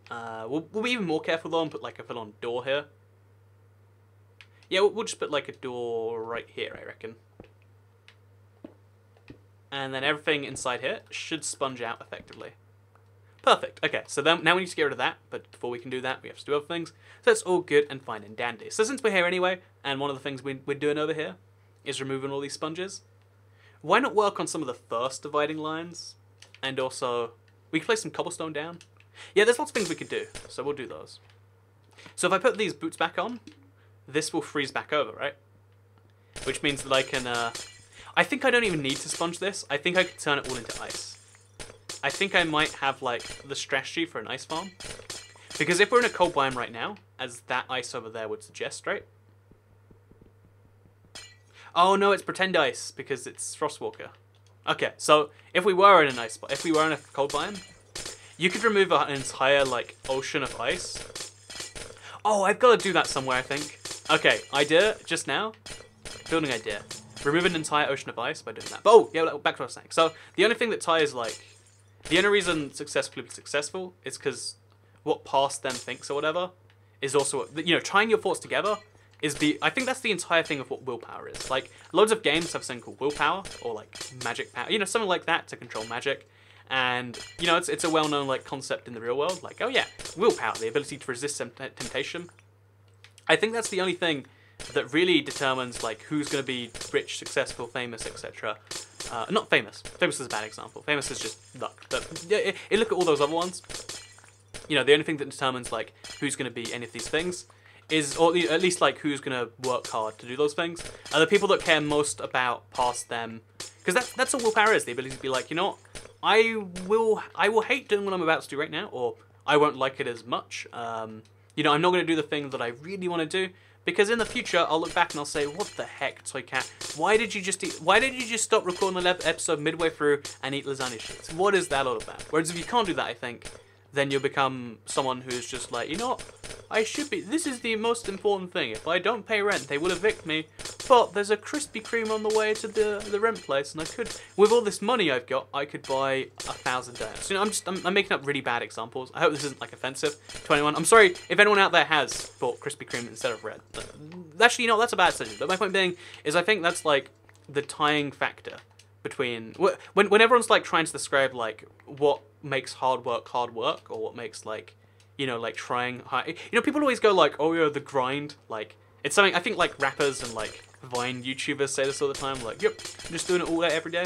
We'll be even more careful though and put like a full-on door here. Yeah, we'll just put like a door right here, I reckon. And then everything inside here should sponge out effectively. Perfect. Okay, so then now we need to get rid of that, but before we can do that, we have to do other things. So that's all good and fine and dandy. So since we're here anyway, and one of the things we're doing over here is removing all these sponges, why not work on some of the first dividing lines? And also, we can place some cobblestone down. Yeah, there's lots of things we could do, so we'll do those. So if I put these boots back on, this will freeze back over, right? Which means that I can, I think I don't even need to sponge this. I think I could turn it all into ice. I think I might have, like, the strategy for an ice farm. Because if we're in a cold biome right now, as that ice over there would suggest, right? Oh, no, it's pretend ice, because it's Frostwalker. Okay, so if we were in an ice, if we were in a cold biome, you could remove an entire, like, ocean of ice. Oh, I've got to do that somewhere, I think. Okay, idea, just now. Building idea. Remove an entire ocean of ice by doing that. But, oh, yeah, back to what I was saying. So, the only thing that ties, like, the only reason success could be successful is because what past them thinks or whatever is also, you know, tying your thoughts together is I think that's the entire thing of what willpower is. Like, loads of games have something called willpower, or, like, magic power, you know, something like that to control magic. And, you know, it's a well-known, like, concept in the real world. Like, oh yeah, willpower, the ability to resist temptation. I think that's the only thing that really determines, like, who's going to be rich, successful, famous, etc. Not famous. Famous is a bad example. Famous is just luck. But yeah, look at all those other ones. You know, the only thing that determines, like, who's going to be any of these things is, or at least, like, who's going to work hard to do those things, are the people that care most about past them. Because that's all willpower is, the ability to be like, you know what, I will hate doing what I'm about to do right now, or I won't like it as much. You know, I'm not going to do the thing that I really want to do, because in the future I'll look back and I'll say, what the heck, Toy Cat? Why did you just stop recording the episode midway through and eat lasagna sheets? What is that all about? Whereas if you can't do that, I think, then you'll become someone who's just like, you know what, I should be, this is the most important thing. If I don't pay rent, they will evict me, but there's a Krispy Kreme on the way to the rent place, and I could, with all this money I've got, I could buy 1,000 donuts. You know, I'm making up really bad examples. I hope this isn't, like, offensive to anyone. I'm sorry if anyone out there has bought Krispy Kreme instead of bread. Actually, you know, that's a bad decision. But my point being is I think that's, like, the tying factor between, when everyone's, like, trying to describe, like, what makes hard work, or what makes, like, you know, like, trying hard, you know, people always go like, oh yeah, the grind, like, it's something, I think, like, rappers and, like, Vine YouTubers say this all the time, like, yep, I'm just doing it all day, every day.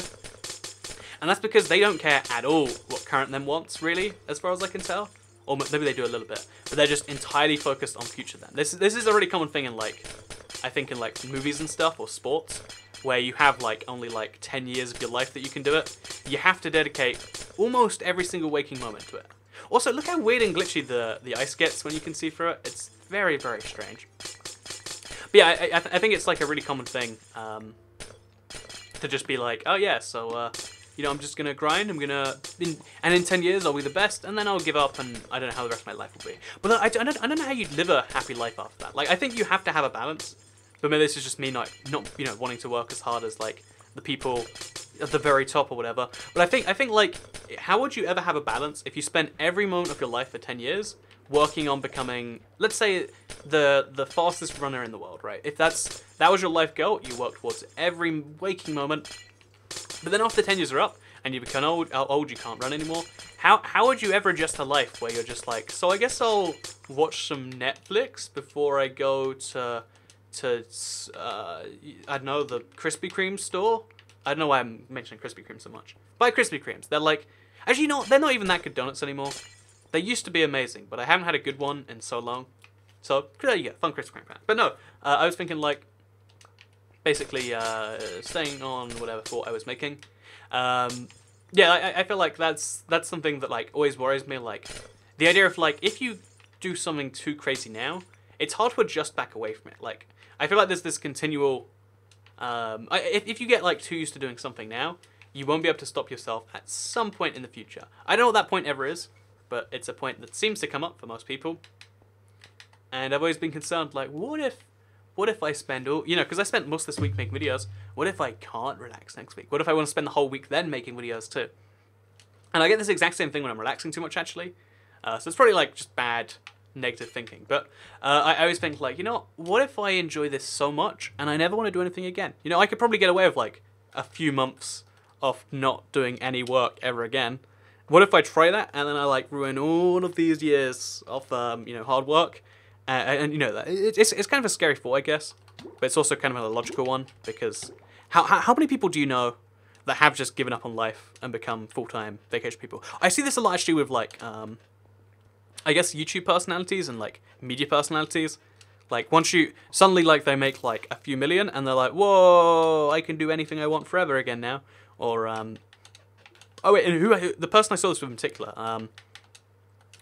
And that's because they don't care at all what current them wants, really, as far as I can tell. Or maybe they do a little bit, but they're just entirely focused on future them. This is a really common thing in, like, I think in, like, movies and stuff, or sports, where you have, like, only, like, 10 years of your life that you can do it. You have to dedicate almost every single waking moment to it. Also, look how weird and glitchy the ice gets when you can see through it. It's very, very strange. But yeah, I think it's, like, a really common thing to just be like, oh yeah, so You know, I'm just gonna grind. And in 10 years I'll be the best, and then I'll give up, and I don't know how the rest of my life will be. But I don't know how you'd live a happy life after that. Like, I think you have to have a balance. But maybe this is just me not you know, wanting to work as hard as like the people at the very top or whatever. But I think like, how would you ever have a balance if you spent every moment of your life for 10 years working on becoming, let's say, the fastest runner in the world, right? If that was your life goal, you work towards it every waking moment. But then after 10 years are up and you become old, you can't run anymore. How would you ever adjust a life where you're just like, so I guess I'll watch some Netflix before I go to I don't know, the Krispy Kreme store? I don't know why I'm mentioning Krispy Kreme so much. Buy Krispy Kremes. They're like, actually, you know, they're not even that good donuts anymore. They used to be amazing, but I haven't had a good one in so long. So, there you go, fun Krispy Kreme fan. But no, I was thinking like, basically staying on whatever thought I was making. Yeah, I feel like that's something that like always worries me. Like, the idea of like, if you do something too crazy now, it's hard to adjust back away from it. Like, I feel like there's this continual, if you get like too used to doing something now, you won't be able to stop yourself at some point in the future. I don't know what that point ever is, but it's a point that seems to come up for most people. And I've always been concerned, like, what if I spend all, you know, because I spent most of this week making videos, what if I can't relax next week? What if I want to spend the whole week then making videos too? And I get this exact same thing when I'm relaxing too much, actually. So it's probably like just bad negative thinking. But I always think like, you know, what if I enjoy this so much and I never want to do anything again? You know, I could probably get away with like a few months of not doing any work ever again. What if I try that and then I like ruin all of these years of you know, hard work? And you know, that it's kind of a scary thought, I guess, but it's also kind of a logical one, because how many people do you know that have just given up on life and become full-time vacation people? I see this a lot actually with like I guess YouTube personalities and like media personalities. Like, once you suddenly like they make like a few million and they're like, whoa, I can do anything I want forever again now. Or oh wait, and who the person I saw this with in particular,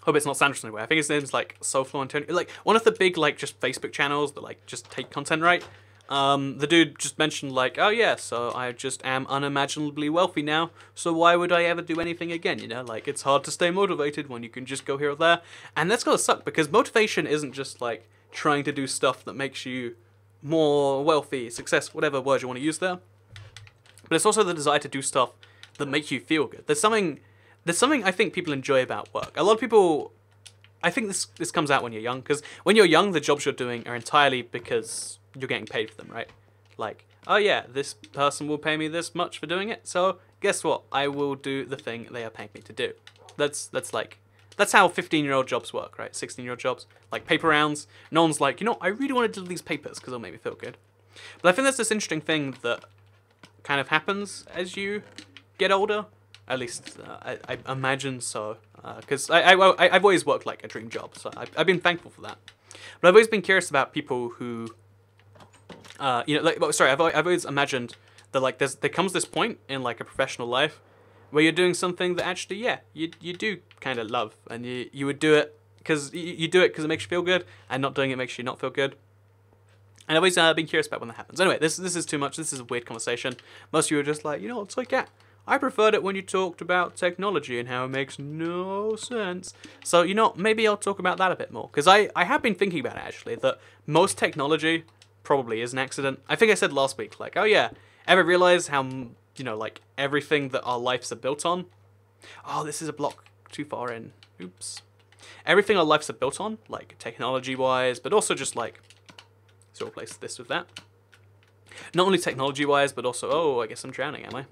hope it's not Sanderson anyway. I think his name's like Soulflow Antonio. Like, one of the big like just Facebook channels that like just take content right. The dude just mentioned like, oh yeah, so I just am unimaginably wealthy now, so why would I ever do anything again, you know? Like, it's hard to stay motivated when you can just go here or there. And that's gotta suck, because motivation isn't just like trying to do stuff that makes you more wealthy, success, whatever word you want to use there. But it's also the desire to do stuff that make you feel good. There's something I think people enjoy about work. A lot of people, I think this comes out when you're young, because when you're young, the jobs you're doing are entirely because you're getting paid for them, right? Like, oh yeah, this person will pay me this much for doing it, so guess what? I will do the thing they are paying me to do. That's how 15-year-old jobs work, right? 16-year-old jobs, like paper rounds. No one's like, you know, I really want to do these papers because it'll make me feel good. But I think there's this interesting thing that kind of happens as you get older. At least I imagine so, because I've always worked like a dream job, so I've been thankful for that. But I've always been curious about people who, you know, like, sorry, I've always imagined that like there comes this point in like a professional life where you're doing something that actually, yeah, you do kind of love, and you would do it because you do it because it makes you feel good, and not doing it makes you not feel good. And I've always been curious about when that happens. Anyway, this is too much. This is a weird conversation. Most of you are just like, you know, it's like, yeah, I preferred it when you talked about technology and how it makes no sense. So, you know, maybe I'll talk about that a bit more. Because I have been thinking about it, actually, that most technology probably is an accident. I think I said last week, like, oh yeah, ever realize how, you know, like, everything that our lives are built on? Oh, this is a block too far in. Oops. Everything our lives are built on, like, technology-wise, but also just, like, so replace this with that. Not only technology-wise, but also, oh, I guess I'm drowning, am I?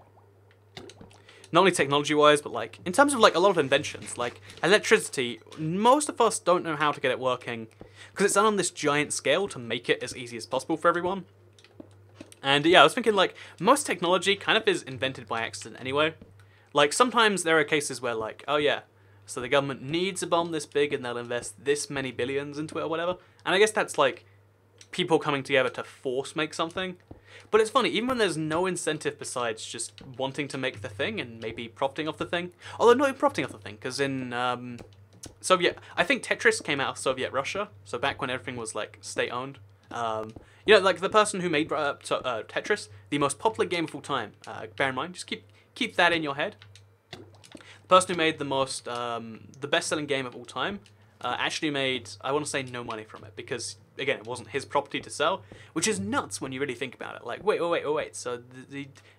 Not only technology-wise, but like, in terms of like a lot of inventions, like electricity, most of us don't know how to get it working, because it's done on this giant scale to make it as easy as possible for everyone. And yeah, I was thinking like, most technology kind of is invented by accident anyway. Like, sometimes there are cases where like, oh yeah, so the government needs a bomb this big and they'll invest this many billions into it or whatever. And I guess that's like people coming together to force make something. But it's funny, even when there's no incentive besides just wanting to make the thing and maybe profiting off the thing. Although not even profiting off the thing, because in Soviet, I think Tetris came out of Soviet Russia, so back when everything was like state-owned. You know, like the person who made Tetris, the most popular game of all time. Bear in mind, just keep keep that in your head. The person who made the best-selling game of all time, actually made, I want to say, no money from it because, again, it wasn't his property to sell, which is nuts when you really think about it. Like, wait. So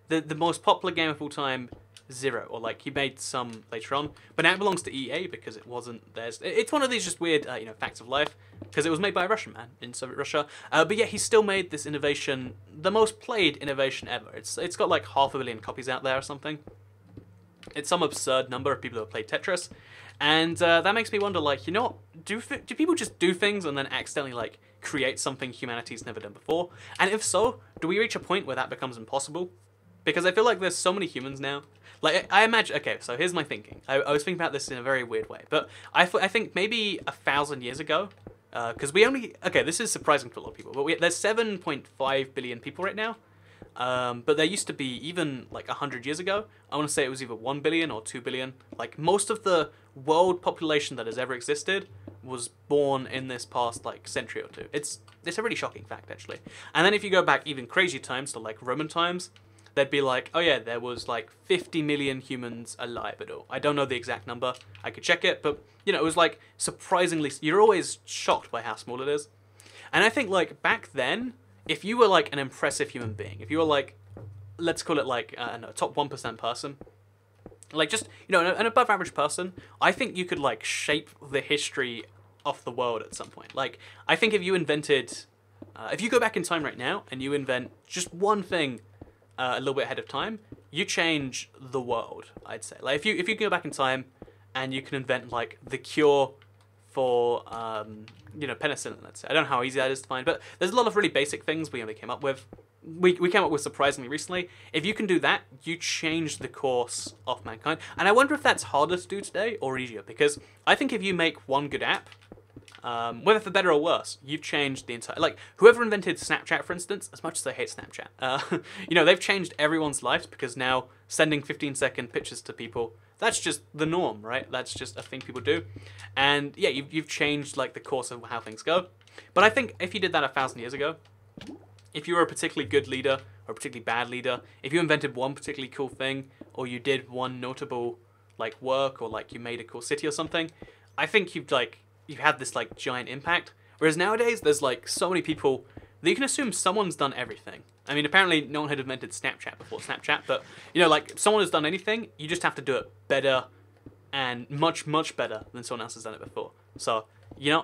the most popular game of all time, zero, or like he made some later on, but now it belongs to EA because it wasn't theirs. It's one of these just weird, facts of life because it was made by a Russian man in Soviet Russia. But yeah, he still made this innovation, the most played innovation ever. It's got like 500 million copies out there or something. It's some absurd number of people who have played Tetris, and that makes me wonder, like, you know, do people just do things and then accidentally like create something humanity's never done before? And if so, do we reach a point where that becomes impossible? Because I feel like there's so many humans now. Like, I imagine, okay, so here's my thinking. I was thinking about this in a very weird way, but I think maybe 1,000 years ago, because this is surprising to a lot of people, but there's 7.5 billion people right now, but there used to be, even like 100 years ago, I want to say it was either 1 billion or 2 billion. Like, most of the world population that has ever existed was born in this past, like, century or two. It's a really shocking fact, actually. And then if you go back even crazier times, to like Roman times, they'd be like, oh yeah, there was like 50 million humans alive at all. I don't know the exact number. I could check it, but, it was like surprisingly, you're always shocked by how small it is. And I think, like, back then, if you were like an impressive human being, if you were like, let's call it like, a top 1% person, like just, an above average person, I think you could like shape the history of the world at some point. Like, I think if you invented, if you go back in time right now and you invent just one thing a little bit ahead of time, you change the world, I'd say. Like, if you go back in time and you can invent like the cure for penicillin, let's say. I don't know how easy that is to find, but there's a lot of really basic things we came up with. We came up with surprisingly recently. If you can do that, you change the course of mankind. And I wonder if that's harder to do today or easier, because I think if you make one good app, whether for better or worse, you've changed the entire... Like, whoever invented Snapchat, for instance, as much as I hate Snapchat, they've changed everyone's lives, because now sending 15-second pictures to people, that's just the norm, right? That's just a thing people do. And yeah, you've changed like the course of how things go. But I think if you did that 1,000 years ago, if you were a particularly good leader or a particularly bad leader, if you invented one particularly cool thing, or you did one notable like work, or like you made a cool city or something, I think you've had this like giant impact. Whereas nowadays there's like so many people that you can assume someone's done everything. I mean, apparently no one had invented Snapchat before Snapchat, but like someone has done anything, you just have to do it better and much, much better than someone else has done it before. So,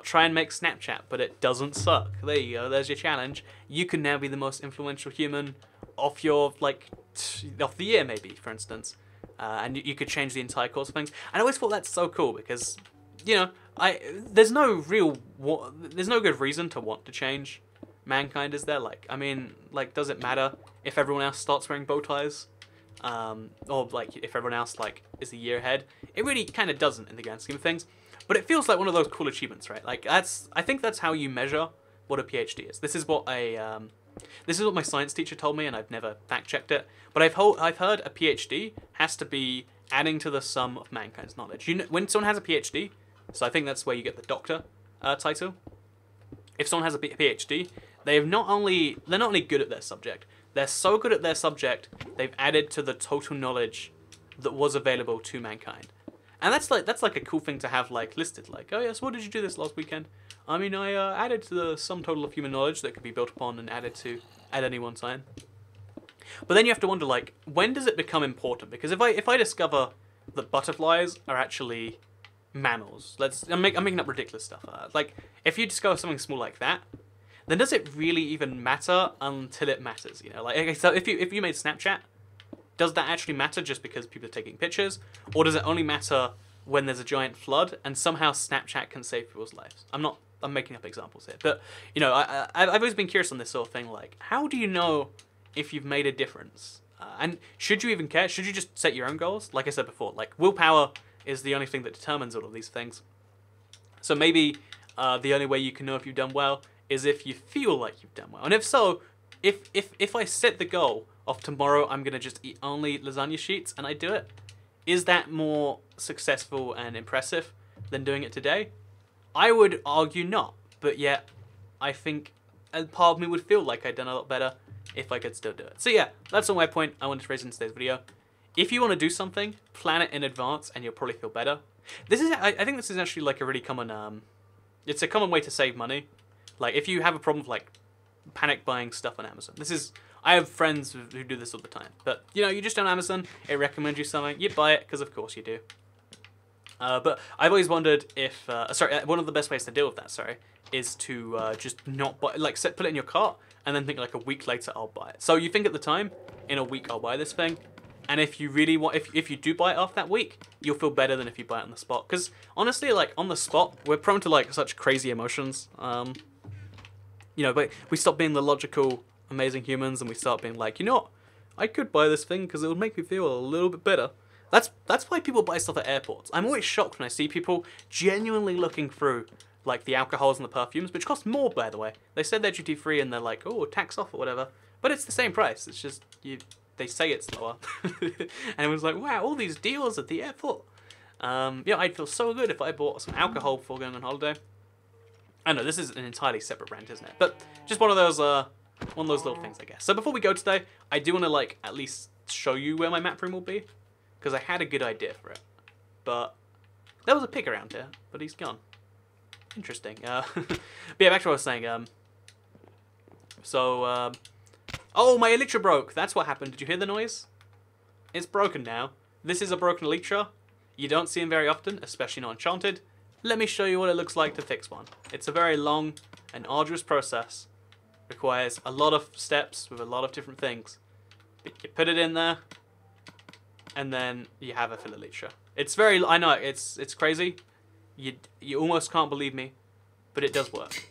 try and make Snapchat, but it doesn't suck. There you go, there's your challenge. You can now be the most influential human of your, of the year maybe, for instance. And you could change the entire course of things. And I always thought that's so cool because, there's no good reason to want to change mankind, is there? Like, I mean, like, does it matter if everyone else starts wearing bow ties? Or like if everyone else like is a year ahead? It really kind of doesn't in the grand scheme of things. But it feels like one of those cool achievements, right? Like, I think that's how you measure what a PhD is. This is what my science teacher told me, and I've never fact checked it. But I've heard a PhD has to be adding to the sum of mankind's knowledge. When someone has a PhD, so I think that's where you get the doctor title. If someone has a PhD, they're not only good at their subject, they're so good at their subject, they've added to the total knowledge that was available to mankind. And that's like a cool thing to have like listed. Like, oh yes, what did you do this last weekend? I mean, I added to the sum total of human knowledge that could be built upon and added to at any one time. But then you have to wonder, like, when does it become important? Because if I discover that butterflies are actually mammals, I'm making up ridiculous stuff. Like, if you discover something small like that, then does it really even matter until it matters? Like, so if you made Snapchat, does that actually matter just because people are taking pictures, or does it only matter when there's a giant flood and somehow Snapchat can save people's lives? I'm making up examples here, but I've always been curious on this sort of thing. Like, how do you know if you've made a difference? And should you even care? Should you just set your own goals? Like I said before, like, willpower is the only thing that determines all of these things. So maybe the only way you can know if you've done well is if you feel like you've done well. And if so, if I set the goal of tomorrow I'm going to just eat only lasagna sheets and I do it, is that more successful and impressive than doing it today? I would argue not, but yet I think a part of me would feel like I'd done a lot better if I could still do it. So yeah, that's all my point I wanted to raise in today's video. if you want to do something, plan it in advance and you'll probably feel better. This is, I think this is actually like a really common, it's a common way to save money. Like if you have a problem with like panic buying stuff on Amazon. I have friends who do this all the time. But, you know, you just on Amazon, it recommends you something, you buy it, because of course you do. But I've always wondered if, one of the best ways to deal with that, is to just not buy, like put it in your cart, and then think like a week later I'll buy it. So you think at the time, in a week I'll buy this thing, and if you really want, if you do buy it after that week, you'll feel better than if you buy it on the spot. Because honestly, like on the spot, we're prone to like such crazy emotions. You know, but we stop being the logical, amazing humans, and we start being like, you know what, I could buy this thing because it would make me feel a little bit better. That's why people buy stuff at airports. I'm always shocked when I see people genuinely looking through like the alcohols and the perfumes, which cost more, by the way. They said they're duty free and they're like, oh, tax off or whatever, but it's the same price. It's just they say it's lower, and it was like, wow, all these deals at the airport. Yeah, I'd feel so good if I bought some alcohol before going on holiday. I know this is an entirely separate rant, isn't it? But just one of those little things, I guess. So before we go today, I do want to like at least show you where my map room will be, because I had a good idea for it, but there was a pig around here, but he's gone. Interesting. But yeah, back to what I was saying. Oh, my elytra broke. That's what happened. Did you hear the noise? It's broken now. This is a broken elytra. You don't see them very often, especially not enchanted. Let me show you what it looks like to fix one. It's a very long and arduous process. Requires a lot of steps with a lot of different things. But you put it in there, and then you have a fill elytra. It's very, I know, it's crazy. You almost can't believe me, but it does work.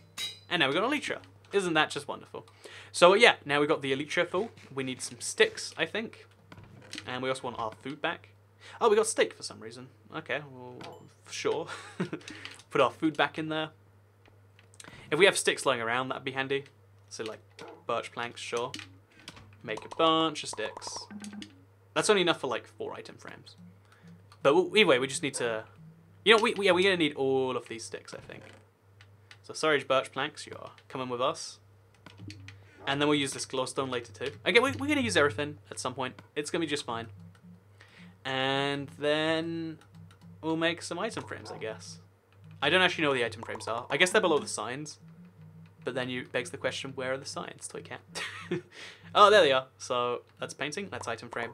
And now we've got an elytra. Isn't that just wonderful? So yeah, now we've got the elytra full. We need some sticks, I think. And we also want our food back. Oh, we got steak for some reason. Okay, well, sure. Put our food back in there. If we have sticks lying around, that'd be handy. So like birch planks, sure. Make a bunch of sticks. That's only enough for like 4 item frames. But anyway, we just need to... You know, we're going to need all of these sticks, I think. So sorry, birch planks, you're coming with us. And then we'll use this glowstone later too. Again, we're going to use everything at some point. It's going to be just fine. And then we'll make some item frames, I guess. I don't actually know what the item frames are. I guess they're below the signs. But then you begs the question, where are the signs, Toy Cat? Oh, there they are. So that's painting, that's item frame.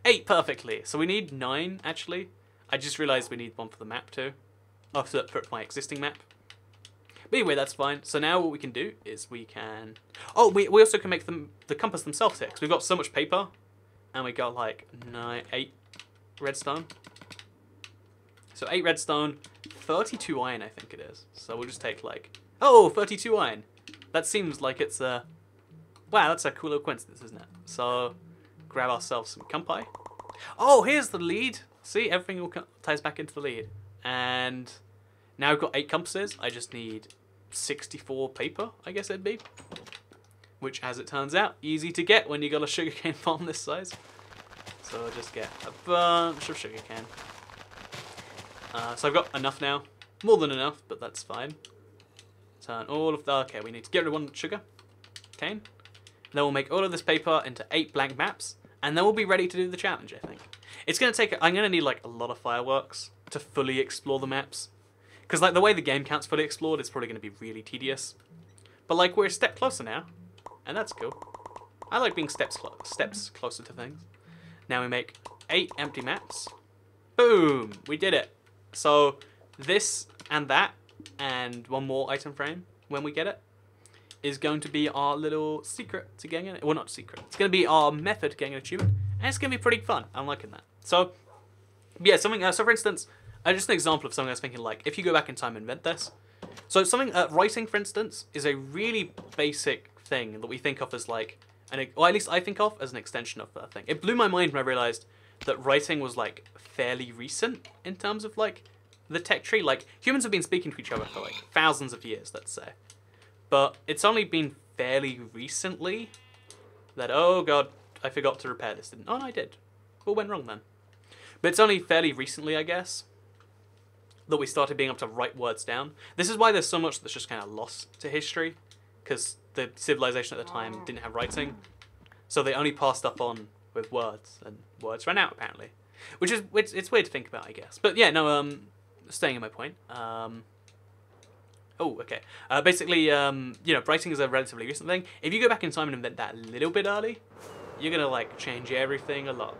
8 perfectly. So we need 9, actually. I just realized we need one for the map too. Oh, for my existing map. But anyway, that's fine. So now what we can do is we can... Oh, we also can make the compass themselves here. Because we've got so much paper. And we got like 8 redstone. So 8 redstone, 32 iron I think it is. So we'll just take like... Oh, 32 iron. That seems like it's a... Wow, that's a cool little coincidence, isn't it? So grab ourselves some compi. Oh, here's the lead. See, everything all ties back into the lead. And now we've got 8 compasses. I just need 64 paper, I guess it'd be. Which, as it turns out, easy to get when you got a sugarcane farm this size. So I'll just get a bunch of sugarcane. So I've got enough now. More than enough, but that's fine. Turn all of the... Okay, we need to get rid of 1 sugar cane. Then we'll make all of this paper into 8 blank maps. And then we'll be ready to do the challenge, I think. It's going to take... I'm going to need like a lot of fireworks to fully explore the maps. Because like the way the game counts fully explored is probably going to be really tedious. But like we're a step closer now. And that's cool. I like being steps closer to things. Now we make 8 empty maps. Boom! We did it. So this and that and 1 more item frame when we get it is going to be our little secret to getting it. Well, not secret. It's going to be our method to getting an achievement. And it's going to be pretty fun. I'm liking that. So, yeah, something... so, for instance, just an example of something I was thinking, like, if you go back in time and invent this. So, something... writing, for instance, is a really basic thing that we think of as, like... or at least I think of as an extension of that thing. It blew my mind when I realized that writing was, like, fairly recent in terms of, like, the tech tree. Like, humans have been speaking to each other for, like, thousands of years, let's say. But it's only been fairly recently that, oh god, I forgot to repair this, didn't I? Oh, no, I did. What went wrong then? But it's only fairly recently, I guess, that we started being able to write words down. This is why there's so much that's just kind of lost to history, because the civilization at the time didn't have writing. So they only passed up on with words, and words ran out apparently, which is it's weird to think about, I guess. But yeah, no, staying in my point. Oh, okay. Basically, you know, writing is a relatively recent thing. If you go back in time and invent that a little bit early, you're gonna like change everything a lot.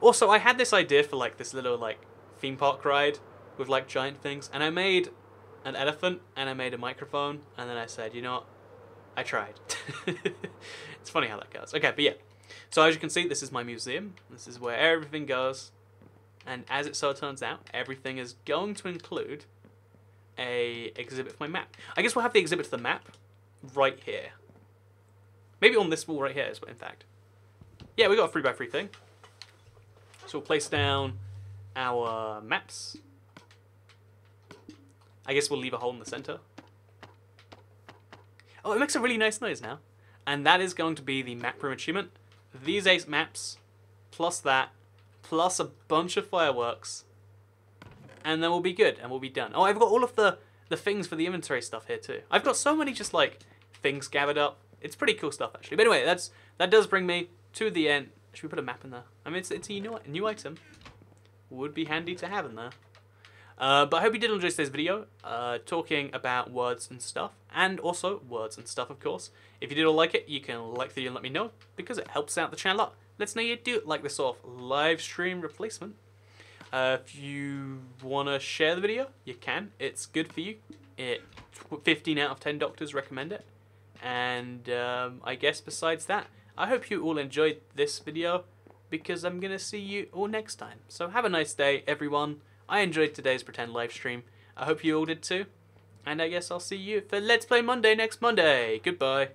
Also, I had this idea for like this little like theme park ride with like giant things, and I made an elephant and I made a microphone, and then I said, you know what, I tried. It's funny how that goes. Okay, but yeah. So as you can see, this is my museum. This is where everything goes, and as it so turns out, everything is going to include a exhibit for my map. I guess we'll have the exhibit to the map right here. Maybe on this wall right here, in fact. Yeah, we got a 3x3 thing. So we'll place down our maps. I guess we'll leave a hole in the center. Oh, it makes a really nice noise now. And that is going to be the map room achievement. These 8 maps, plus that, plus a bunch of fireworks. And then we'll be good, and we'll be done. Oh, I've got all of the things for the inventory stuff here too. I've got so many just like things gathered up. It's pretty cool stuff actually. But anyway, that does bring me to the end. Should we put a map in there? I mean, it's a new item. Would be handy to have in there. But I hope you did enjoy today's video, talking about words and stuff, and also words and stuff, of course. If you did all like it, you can like the video and let me know, because it helps out the channel a lot. Let's know you do like this sort of live stream replacement. If you want to share the video, you can. It's good for you. 15 out of 10 doctors recommend it. And I guess besides that, I hope you all enjoyed this video, because I'm going to see you all next time. So have a nice day, everyone. I enjoyed today's pretend live stream. I hope you all did too. And I guess I'll see you for Let's Play Monday next Monday. Goodbye.